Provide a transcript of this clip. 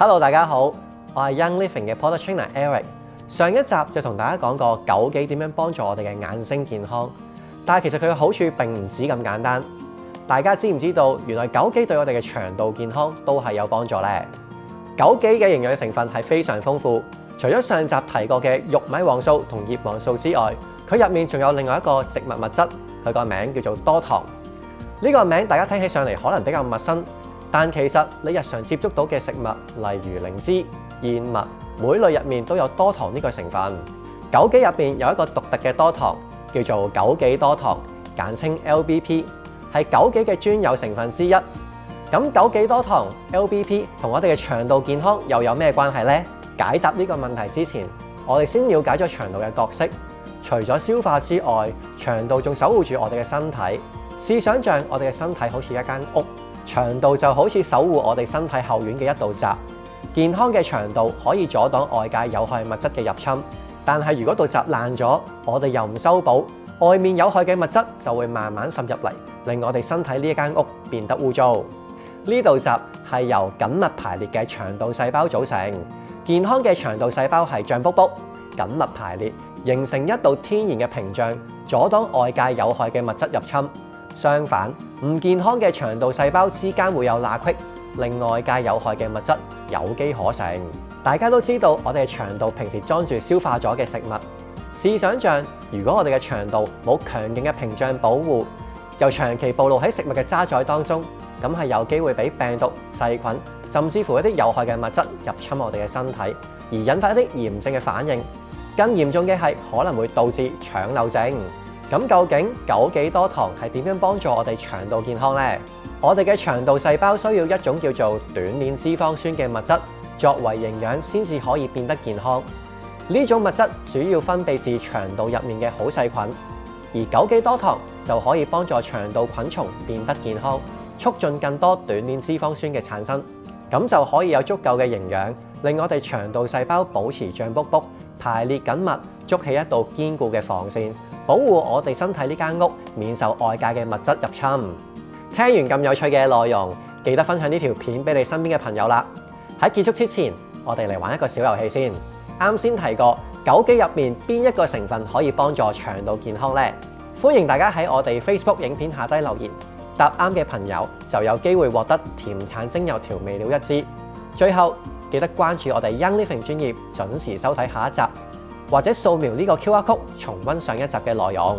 Hello， 大家好，我係 Young Living 嘅 Product Trainer Eric。上一集就同大家講過枸杞點樣幫助我哋嘅眼睛健康，但係其實佢嘅好處並唔止咁簡單。大家知唔知道原來枸杞對我哋嘅腸道健康都係有幫助呢？枸杞嘅營養成分係非常豐富，除咗上集提過嘅玉米黃素同葉黃素之外，佢入面仲有另外一個植物物質，佢個名叫做多糖。呢個名大家聽起上嚟可能比較陌生，但其實你日常接觸到嘅食物，例如靈芝、燕麥、莓類入面都有多糖呢個成分。枸杞入邊有一個獨特嘅多糖，叫做枸杞多糖，簡稱 LBP， 係枸杞嘅專有成分之一。咁枸杞多糖 LBP 同我哋嘅腸道健康又有咩關係呢？解答呢個問題之前，我哋先了解咗腸道嘅角色。除咗消化之外，腸道仲守護住我哋嘅身體。試想像我哋嘅身體好似一間屋，腸道就好似守護我哋身體後院嘅一道閘。健康嘅腸道可以阻擋外界有害物質嘅入侵，但係如果道閘爛咗，我哋又唔修補，外面有害嘅物質就會慢慢滲入嚟，令我哋身體呢一間屋變得污糟。呢道閘係由緊密排列嘅腸道細胞組成。健康嘅腸道細胞係脹卜卜、緊密排列，形成一道天然嘅屏障，阻擋外界有害嘅物質入侵。相反，唔健康嘅腸道細胞之間會有罅隙，令外界有害嘅物質有機可乘。大家都知道，我哋嘅腸道平時裝住消化咗嘅食物。試想像，如果我哋嘅腸道冇強勁嘅屏障保護，又長期暴露喺食物嘅渣滓當中，咁係有機會俾病毒、細菌，甚至乎一啲有害嘅物質入侵我哋嘅身體，而引發一啲炎症嘅反應。更嚴重嘅係可能會導致腸漏症。咁究竟枸杞多糖係點樣幫助我哋腸道健康呢？我哋嘅腸道細胞需要一種叫做短鏈脂肪酸嘅物質作為營養，先至可以變得健康。呢種物質主要分泌自腸道入面嘅好細菌，而枸杞多糖就可以幫助腸道菌叢變得健康，促進更多短鏈脂肪酸嘅產生，咁就可以有足夠嘅營養，令我哋腸道細胞保持脹卜卜、排列緊密，築起一道堅固嘅防線，保護我哋身體呢間屋免受外界嘅物質入侵。聽完咁有趣嘅內容，記得分享呢條片俾你身邊嘅朋友啦。喺結束之前，我哋嚟玩一個小遊戲先。啱先提過枸杞入面邊一個成分可以幫助腸道健康呢？歡迎大家喺我哋 Facebook 影片下低留言，答啱嘅朋友就有機會獲得甜橙精油調味料一支。最後記得關注我哋 Young Living 專頁，準時收睇下一集，或者掃描呢個 QR code 重溫上一集嘅內容。